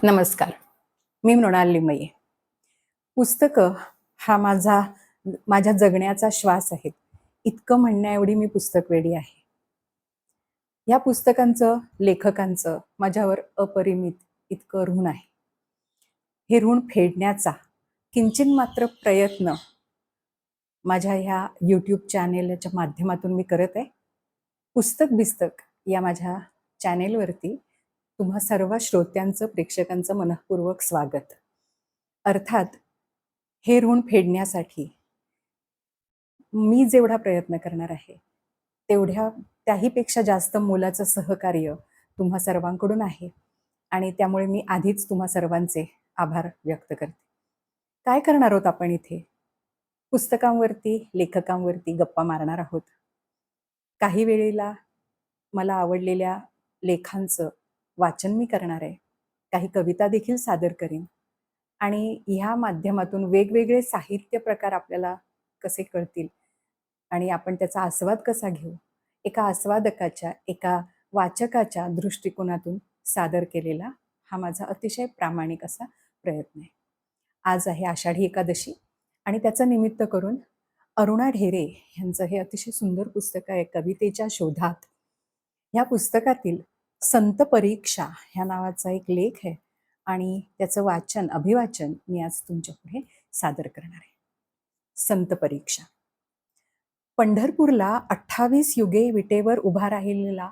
नमस्कार. मी मृणाल लिमये. पुस्तकं हा माझ्या जगण्याचा श्वास आहेत. इतकं म्हणण्याएवढी मी पुस्तकवेडी आहे. या पुस्तकांचं, लेखकांचं माझ्यावर अपरिमित इतकं ऋण आहे. हे ऋण फेडण्याचा किंचित मात्र प्रयत्न माझ्या ह्या यूट्यूब चॅनेलच्या माध्यमातून मी करत आहे. पुस्तक बिस्तक या माझ्या चॅनेलवरती तुम्हा सर्व श्रोत्यांचं, प्रेक्षकांचं मनःपूर्वक स्वागत. अर्थात हे ऋण फेडण्यासाठी मी जेवढा प्रयत्न करणार आहे त्याहीपेक्षा जास्त मोलाचं सहकार्य तुम्हा सर्वांकडून आहे आणि त्यामुळे मी आधीच तुम्हा सर्वांचे आभार व्यक्त करते. काय करणार आहोत आपण इथे? पुस्तकांवरती, लेखकांवरती गप्पा मारणार आहोत. काही वेळेला मला आवडलेल्या लेखांचं वाचन मी करणार आहे. काही कविता देखील सादर करीन आणि ह्या माध्यमातून वेगवेगळे साहित्य प्रकार आपल्याला कसे कळतील आणि आपण त्याचा आस्वाद कसा घेऊ, एका आस्वादकाच्या, एका वाचकाच्या दृष्टिकोनातून सादर केलेला हा माझा अतिशय प्रामाणिक असा प्रयत्न आहे. आज आहे आषाढी एकादशी आणि त्याचं निमित्त करून अरुणा ढेरे यांचं हे अतिशय सुंदर पुस्तक आहे, कवितेच्या शोधात. या पुस्तकातील संत परीक्षा ह्या नावाचा एक लेख आहे आणि त्याचं अभिवाचन मी आज तुमच्या पुढे सादर करणार आहे. संत परीक्षा. पंढरपूरला 28 युगे विटेवर उभा राहिलेला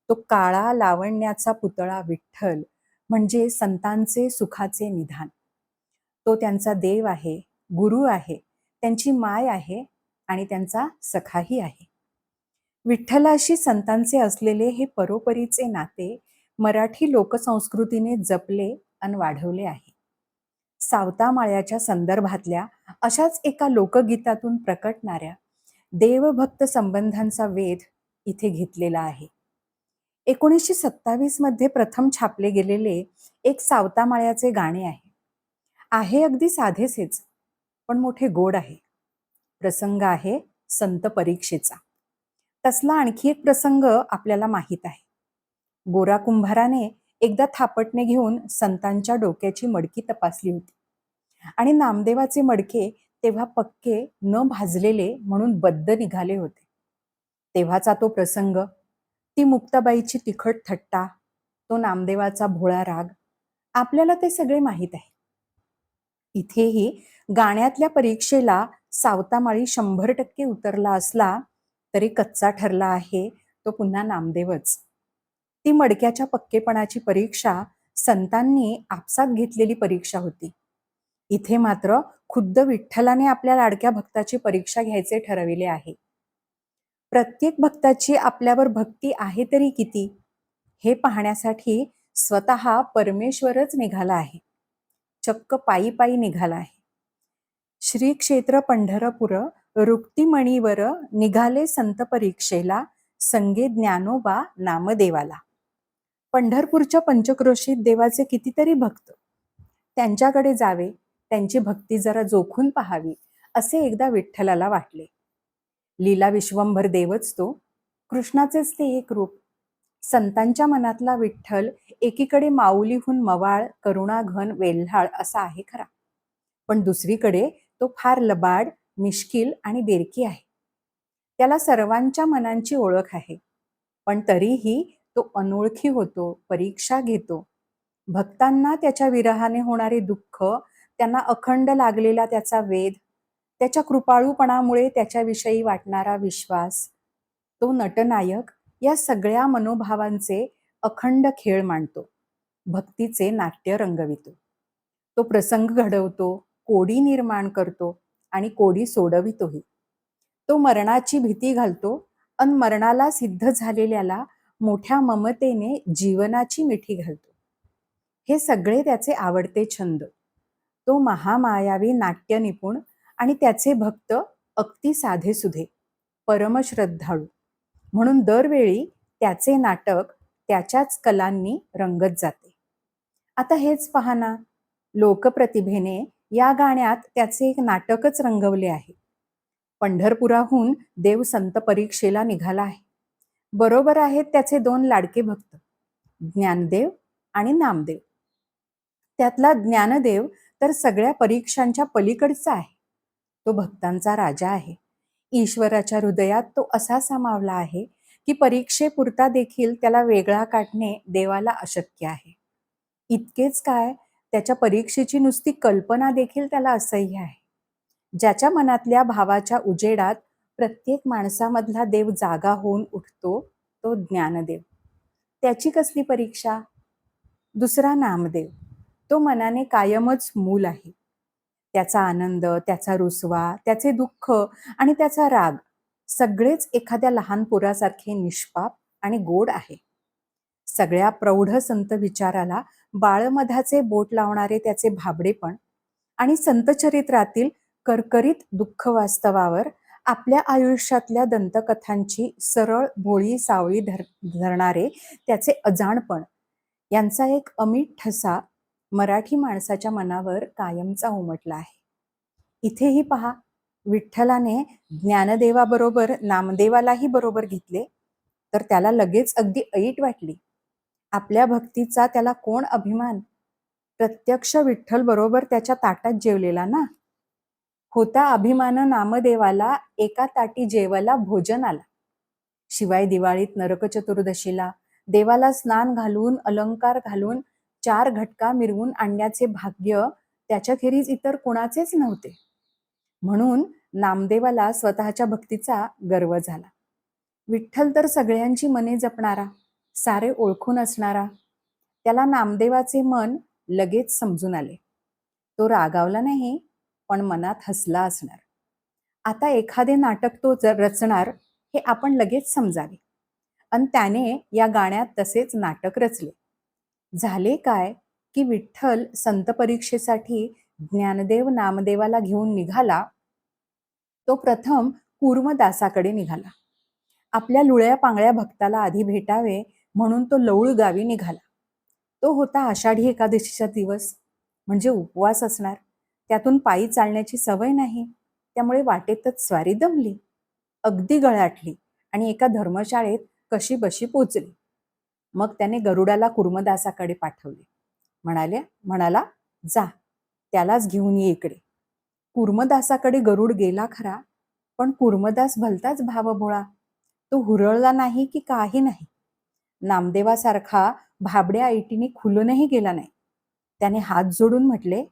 तो काळा लावण्याचा पुतळा विठ्ठल म्हणजे संतांचे सुखाचे निधान. तो त्यांचा देव आहे, गुरु आहे, त्यांची माय आहे आणि त्यांचा सखाही आहे. विठ्ठलाशी संतांचे असलेले हे परोपरीचे नाते मराठी लोकसंस्कृतीने जपले आणि वाढवले आहे. सावता माळ्याच्या संदर्भातल्या अशाच एका लोकगीतातून प्रकटणाऱ्या देवभक्त संबंधांचा वेध इथे घेतलेला आहे. 1927 मध्ये प्रथम छापले गेलेले एक सावता माळ्याचे गाणे आहे अगदी साधेसेच, पण मोठे गोड आहे. प्रसंग आहे संत परीक्षेचा. तसला आणखी एक प्रसंग आपल्याला माहीत आहे. गोरा कुंभाराने एकदा थापटणे घेऊन संतांच्या डोक्याची मडकी तपासली होती आणि नामदेवाचे मडके तेव्हा पक्के न भाजलेले म्हणून बद्द निघाले होते. तेव्हाचा तो प्रसंग, ती मुक्ताबाईची तिखट थट्टा, तो नामदेवाचा भोळा राग, आपल्याला ते सगळे माहीत आहे. इथेही गाण्यातल्या परीक्षेला सावतामाळी 100% उतरला असला तरी कच्चा ठरला आहे तो पुन्हा नामदेवच. ती मडक्याच्या पक्केपणाची परीक्षा संतांनी आपसात घेतलेली परीक्षा होती. इथे मात्र खुद्द विठ्ठलाने आपल्या लाडक्या भक्ताची परीक्षा घ्यायचे ठरविले आहे. प्रत्येक भक्ताची आपल्यावर भक्ती आहे तरी किती हे पाहण्यासाठी स्वतः परमेश्वरच निघाला आहे. चक्क पायी पायी निघाला आहे. श्री क्षेत्र पंढरपूर रुक्तिमणीवर निघाले संत परीक्षेला, संगे ज्ञानोबा नामदेवाला. पंढरपूरच्या पंचक्रोशीत देवाचे कितीतरी भक्त, त्यांच्याकडे जावे, त्यांची भक्ती जरा जोखून पाहावी असे एकदा विठ्ठलाला वाटले. लीला विश्वंभर देवच तो, कृष्णाचेच ते एक रूप. संतांच्या मनातला विठ्ठल एकीकडे माऊलीहून मवाळ, करुणाघन, वेल्हाळ असा आहे खरा, पण दुसरीकडे तो फार लबाड, मिश्किल आणि बेरकी आहे. त्याला सर्वांच्या मनांची ओळख आहे, पण तरीही तो अनोळखी होतो, परीक्षा घेतो. भक्तांना त्याच्या विरहाने होणारे दुःख, त्यांना अखंड लागलेला त्याचा वेध, त्याच्या कृपाळूपणामुळे त्याच्याविषयी वाटणारा विश्वास, तो नटनायक या सगळ्या मनोभावांचे अखंड खेळ मांडतो, भक्तीचे नाट्य रंगवितो. तो प्रसंग घडवतो, कोडी निर्माण करतो आणि कोडी सोडवितोही. तो मरणाची भीती घालतो अन मरणाला सिद्ध झालेल्याला मोठ्या ममतेने जीवनाची मिठी घालतो. हे सगळे त्याचे आवडते छंद. तो महामायावी नाट्य निपुण आणि त्याचे भक्त अगदी साधेसुधे, परमश्रद्धाळू, म्हणून दरवेळी त्याचे नाटक त्याच्याच कलांनी रंगत जाते. आता हेच पहा ना, लोकप्रतिभेने या गाण्यात त्याचे एक नाटकच रंगवले आहे. पंढरपुराहून देव संत परीक्षेला निघाला आहे. बरोबर आहेत त्याचे दोन लाडके भक्त, ज्ञानदेव आणि नामदेव. त्यातला ज्ञानदेव तर सगळ्या परीक्षांच्या पलीकडचा आहे. तो भक्तांचा राजा आहे. ईश्वराच्या हृदयात तो असा सामावला आहे की परीक्षेपुरता देखील त्याला वेगळा काढणे देवाला अशक्य आहे. इतकेच काय, त्याच्या परीक्षेची नुसती कल्पना देखील त्याला असह्य आहे. ज्याच्या मनातल्या भावाच्या उजेडात प्रत्येक माणसामधला देव जागा होऊन उठतो, तो ज्ञानदेव. त्याची कसली परीक्षा? दुसरा नामदेव. तो मनाने कायमच मूल आहे. त्याचा आनंद, त्याचा रुसवा, त्याचे दुःख आणि त्याचा राग सगळेच एखाद्या लहान पोरासारखे निष्पाप आणि गोड आहे. सगळ्या प्रौढ संत विचाराला बाळमधाचे बोट लावणारे त्याचे भाबडेपण आणि संतचरित्रातील करकरीत दुःख वास्तवावर आपल्या आयुष्यातल्या दंतकथांची सरळ भोळी सावळी धरणारे त्याचे अजाणपण यांचा एक अमीट ठसा मराठी माणसाच्या मनावर कायमचा उमटला आहे. इथेही पहा, विठ्ठलाने ज्ञानदेवाबरोबर नामदेवालाही बरोबर घेतले, तर त्याला लगेच अगदी ऐट वाटली. आपल्या भक्तीचा त्याला कोण अभिमान? प्रत्यक्ष विठ्ठल बरोबर त्याच्या ताटात जेवलेला ना. होता अभिमान नामदेवाला, एका ताटी जेवला भोजन आला. शिवाय दिवाळीत नरक चतुर्दशीला देवाला स्नान घालून, अलंकार घालून 4 घटका मिरवून आणण्याचे भाग्य त्याच्याखेरीज इतर कोणाचेच नव्हते. म्हणून नामदेवाला स्वतःच्या भक्तीचा गर्व झाला. विठ्ठल तर सगळ्यांची मने जपणारा, सारे ओळखून असणारा. त्याला नामदेवाचे मन लगेच समजून आले. तो रागावला नाही, पण मनात हसला असणार. आता एखादे नाटक तो रचणार हे आपण लगेच समजावे. आणि त्याने या गाण्यात तसेच नाटक रचले. झाले काय की विठ्ठल संत परीक्षेसाठी ज्ञानदेव नामदेवाला घेऊन निघाला. तो प्रथम कूर्मदासाकडे निघाला. आपल्या लुळ्या पांगळ्या भक्ताला आधी भेटावे म्हणून तो लौळ गावी निघाला. तो होता आषाढी एकादशीचा दिवस, म्हणजे उपवास असणार. त्यातून पायी चालण्याची सवय नाही, त्यामुळे वाटेतच स्वारी दमली, अगदी गळाटली आणि एका धर्मशाळेत कशीबशी पोचली. मग त्याने गरुडाला कुर्मदासाकडे पाठवले. म्हणाला, जा त्यालाच घेऊन ये इकडे. कुर्मदासाकडे गरुड गेला खरा, पण कुर्मदास भलताच भावभोळा. तो हुरळला नाही की काही नाही. नामदेवासारखा भाबड्या ऐटीने खुलूनही गेला नाही. त्याने हात जोडून म्हटले,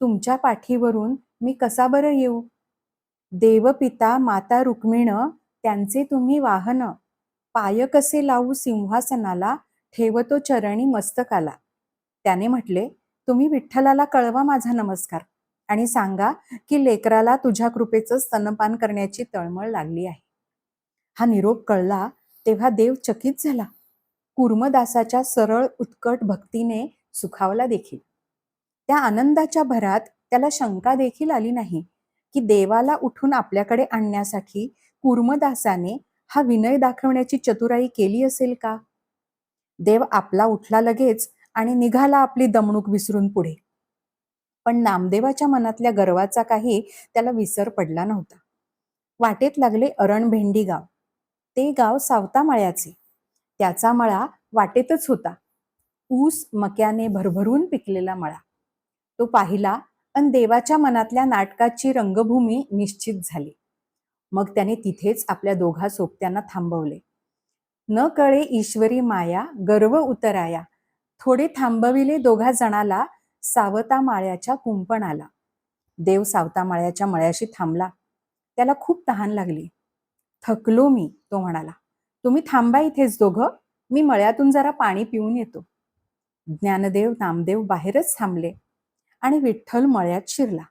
तुमच्या पाठीवरून मी कसा बरं येऊ? देवपिता माता रुक्मिण त्यांचे तुम्ही वाहन, पाय कसे लावू सिंहासनाला, ठेवतो चरणी मस्तकाला. त्याने म्हटले, तुम्ही विठ्ठलाला कळवा माझा नमस्कार आणि सांगा की लेकराला तुझ्या कृपेचं स्तनपान करण्याची तळमळ लागली आहे. हा निरोप कळला तेव्हा देव चकित झाला. कुर्मदासाच्या सरळ उत्कट भक्तीने सुखावला देखील. त्या आनंदाच्या भरात त्याला शंका देखील आली नाही की देवाला उठून आपल्याकडे आणण्यासाठी कुर्मदासाने हा विनय दाखवण्याची चतुराई केली असेल का? देव आपला उठला लगेच आणि निघाला आपली दमणूक विसरून पुढे. पण नामदेवाच्या मनातल्या गर्वाचा काही त्याला विसर पडला नव्हता. वाटेत लागले अरणभेंडी गाव. ते गाव सावता मळ्याचे. त्याचा मळा वाटेतच होता. ऊस मक्याने भरभरून पिकलेला मळा. तो पाहिला आणि देवाच्या मनातल्या नाटकाची रंगभूमी निश्चित झाली. मग त्याने तिथेच आपल्या दोघा सोबत्यांना थांबवले. न कळे ईश्वरी माया, गर्व उतराया. थोडे थांबविले दोघा जणाला, सावता माळ्याच्या कुंपणाला. देव सावता माळ्याच्या मळ्याशी थांबला. त्याला खूप तहान लागली. थकलो मी, तो म्हणाला. तुम्ही थांबा इथेच दोघं, मी मळ्यातून जरा पाणी पिऊन येतो. ज्ञानदेव नामदेव बाहेरच थांबले आणि विठ्ठल मळ्यात शिरला.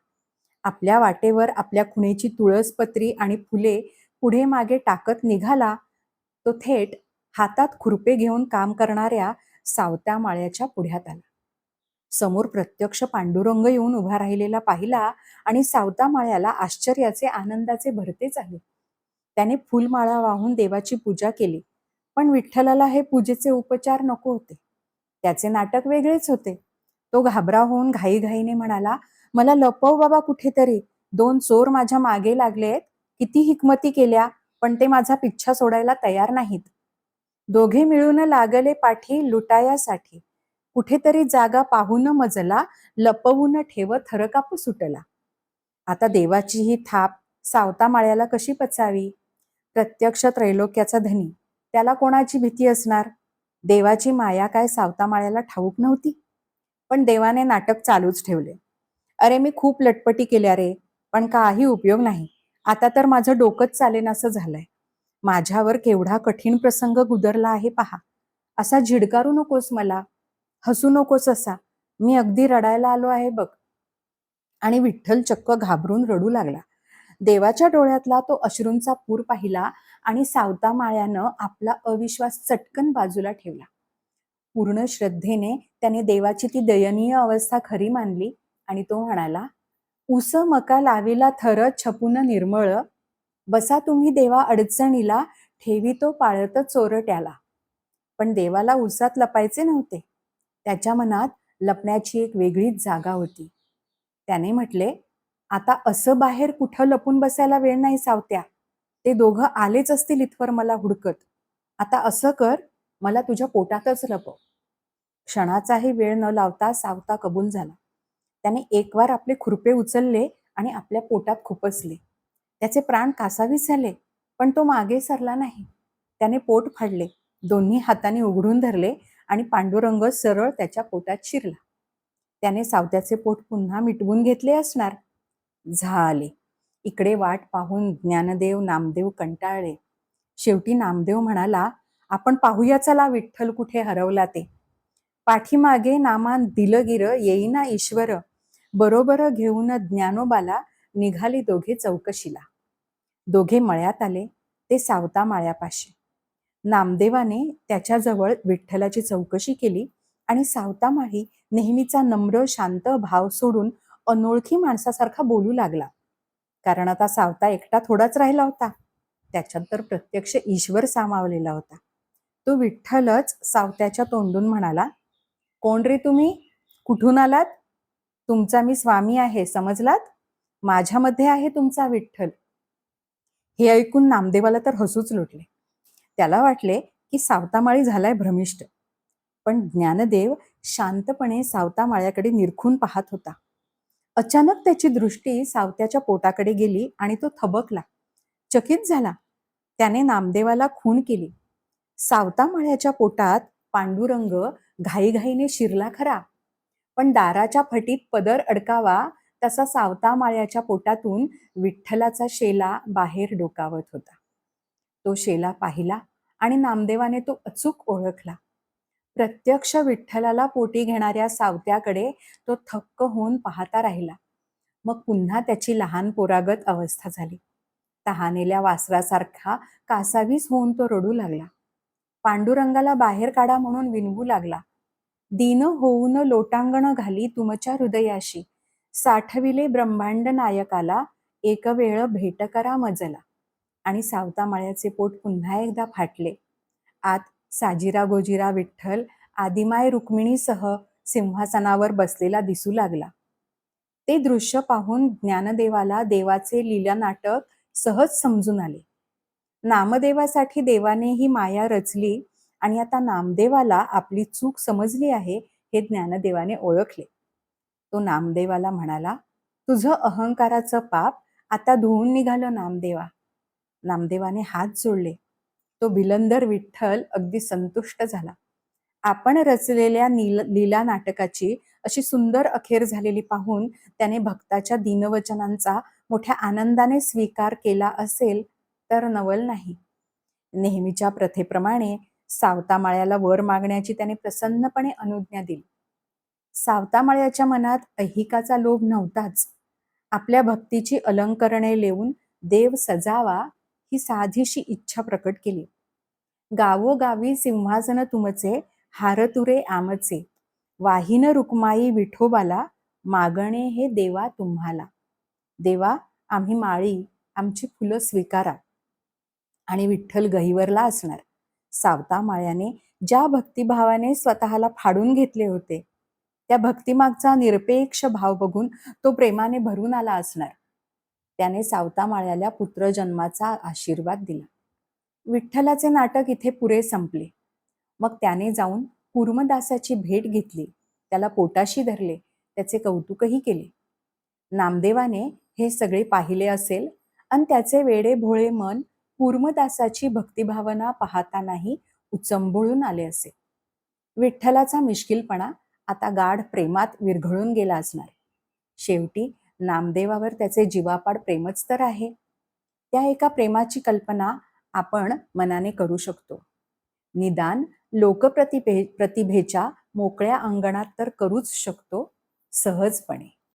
आपल्या वाटेवर आपल्या खुणेची तुळसपत्री आणि फुले पुढे मागे टाकत निघाला. तो थेट हातात खुरपे घेऊन काम करणाऱ्या सावता माळ्याच्या पुढ्यात आला. समोर प्रत्यक्ष पांडुरंग येऊन उभा राहिलेला पाहिला आणि सावता माळ्याला आश्चर्याचे आनंदाचे भरतेच आले. त्याने फुलमाळा वाहून देवाची पूजा केली. पण विठ्ठलाला हे पूजेचे उपचार नको होते. त्याचे नाटक वेगळेच होते. तो घाबरा होऊन घाईघाईने म्हणाला, मला लपव बाबा कुठेतरी. 2 चोर माझ्या मागे लागलेत. किती हिकमती केल्या, पण ते माझा पिच्छा सोडायला तयार नाहीत. दोघे मिळून लागले पाठी लुटायासाठी. कुठेतरी जागा पाहून मजला, लपवून ठेव थरकाप सुटला. आता देवाची ही थाप सावता माळ्याला कशी पचावी? प्रत्यक्ष त्रैलोक्याचा धनी, त्याला कोणाची भीती असणार? देवाची माया काय सावता माळ्याला ठाऊक नव्हती? पण देवाने नाटक चालूच ठेवले. अरे मी खूप लटपटी केल्या रे, पण काही उपयोग नाही. आता तर माझं डोकंच चालेनासं झालंय. माझ्यावर केवढा कठीण प्रसंग गुदरला आहे पहा. असा झिडकारू नकोस मला, हसू नकोस असा. मी अगदी रडायला आलो आहे बघ. आणि विठ्ठल चक्क घाबरून रडू लागला. देवाच्या डोळ्यातला तो अश्रूंचा पूर पाहिला आणि सावता माळ्यानं आपला अविश्वास चटकन बाजूला ठेवला. पूर्ण श्रद्धेने त्याने देवाची ती दयनीय अवस्था खरी मानली आणि तो म्हणाला, "उस मका लाविला थर छपून निर्मळ, बसा तुम्ही देवा अडचणीला, ठेवी तो पाळत चोरट्याला." पण देवाला उसात लपायचे नव्हते. त्याच्या मनात लपण्याची एक वेगळीच जागा होती. त्याने म्हटले, "आता असं बाहेर कुठं लपून बसायला वेळ नाही सावत्या. ते दोघं आलेच असतील इथवर मला हुडकत. आता असं कर, मला तुझ्या पोटातच लपव." क्षणाचाही वेळ न लावता सावता कबूल झाला. त्याने एकवार आपले खुरपे उचलले आणि आपल्या पोटात खुपसले. त्याचे प्राण कासावीस झाले, पण तो मागे सरला नाही. त्याने पोट फाडले, दोन्ही हाताने उघडून धरले आणि पांडुरंग सरळ त्याच्या पोटात शिरला. त्याने सावत्याचे पोट पुन्हा मिटवून घेतले असणार. झाले. इकडे वाट पाहून ज्ञानदेव नामदेव कंटाळले. शेवटी नामदेव म्हणाला, "आपण पाहूया चला विठ्ठल कुठे हरवला ते." पाठीमागे नामान दिलगिर येईना ईश्वर, बरोबर घेऊन ज्ञानोबाला निघाली दोघे चौकशीला. दोघे मळ्यात आले, ते सावता माळ्यापाशी. नामदेवाने त्याच्याजवळ विठ्ठलाची चौकशी केली आणि सावता माळी नेहमीचा नम्र शांत भाव सोडून अनोळखी माणसासारखा बोलू लागला. कारण आता सावता एकटा थोडाच राहिला होता. त्याच्यात तर प्रत्यक्ष ईश्वर सामावलेला होता. तो विठ्ठलच सावत्याच्या तोंडून म्हणाला, "कोण रे तुम्ही? कुठून आलात? तुमचा मी स्वामी आहे, समजलात? माझ्यामध्ये आहे तुमचा विठ्ठल." हे ऐकून नामदेवाला तर हसूच लुटले. त्याला वाटले की सावतामाळी झालाय भ्रमिष्ट. पण ज्ञानदेव शांतपणे सावतामाळ्याकडे निरखून पाहत होता. अचानक त्याची दृष्टी सावत्याच्या पोटाकडे गेली आणि तो थबकला, चकित झाला. त्याने नामदेवाला खूण केली. सावतामाळ्याच्या पोटात पांडुरंग घाईघाईने शिरला खरा, पण दाराच्या फटीत पदर अडकावा तसा सावतामाळ्याच्या पोटातून विठ्ठलाचा शेला बाहेर डोकावत होता. तो शेला पाहिला आणि नामदेवाने तो अचूक ओळखला. प्रत्यक्ष विठ्ठलाला पोटी घेणाऱ्या सावत्याकडे तो थक्क होऊन पाहता राहिला. मग पुन्हा त्याची लहान पोरागत अवस्था झाली. तहानेल्या वासरासारखा कासावीस होऊन तो रडू लागला. पांडुरंगाला बाहेर काढा म्हणून विनवू लागला. दीन होऊन लोटांगण घाली तुमच्या हृदयाशी, साठविले ब्रह्मांड नायकाला, एक वेळ भेट करा मजला. आणि सावतामाळ्याचे पोट पुन्हा एकदा फाटले. आत साजिरा गोजिरा विठ्ठल आदिमाय रुक्मिणीसह सिंहासनावर बसलेला दिसू लागला. ते दृश्य पाहून ज्ञानदेवाला देवाचे लीला नाटक सहज समजून आले. नामदेवासाठी देवाने ही माया रचली आणि आता नामदेवाला आपली चूक समजली आहे हे ज्ञानदेवाने ओळखले. तो नामदेवाला म्हणाला, "तुझं अहंकाराचं पाप आता धुवून निघालं नामदेवा." नामदेवाने हात जोडले. तो बिलंदर विठ्ठल अगदी संतुष्ट झाला. आपण रचलेल्या लीला नाटकाची अशी सुंदर अखेर झालेली पाहून त्याने भक्ताच्या दीनवचनांचा मोठ्या आनंदाने स्वीकार केला असेल तर नवल नाही. नेहमीच्या प्रथेप्रमाणे सावतामाळ्याला वर मागण्याची त्याने प्रसन्नपणे अनुज्ञा दिली. सावतामाळ्याच्या मनात ऐहिकाचा लोभ नव्हताच. आपल्या भक्तीची अलंकरणे लेवून देव सजावा ही साधीशी इच्छा प्रकट केली. गावोगावी सिंहासन तुमचे, हारतुरे आमचे, वाहिन रुक्माई विठोबाला, मागणे हे देवा तुम्हाला. देवा, आम्ही माळी, आमची फुलं स्वीकारा. आणि विठ्ठल गहिवरला असणार. सावता माळ्याने ज्या भक्तिभावाने स्वतःला फाडून घेतले होते, त्या भक्तिमागचा निरपेक्ष भाव बघून तो प्रेमाने भरून आला असणार. त्याने सावता माळ्याला पुत्रजन्माचा आशीर्वाद दिला. विठ्ठलाचे नाटक इथे पुरे संपले. मग त्याने जाऊन कूर्मदासाची भेट घेतली, त्याला पोटाशी धरले, त्याचे कौतुकही केले. नामदेवाने हे सगळे पाहिले असेल आणि त्याचे वेडे भोळे मन कूर्मदासाची भक्तिभावना पाहतानाही उचंबळून आले असेल. विठ्ठलाचा मिश्किलपणा आता गाढ प्रेमात विरघळून गेला असणार. शेवटी नामदेवावर त्याचे जीवापाड प्रेमच तर आहे. त्या एका प्रेमाची कल्पना आपण मनाने करू शकतो. निदान प्रतिभेच्या मोकळ्या अंगणात तर करूच शकतो सहजपणे.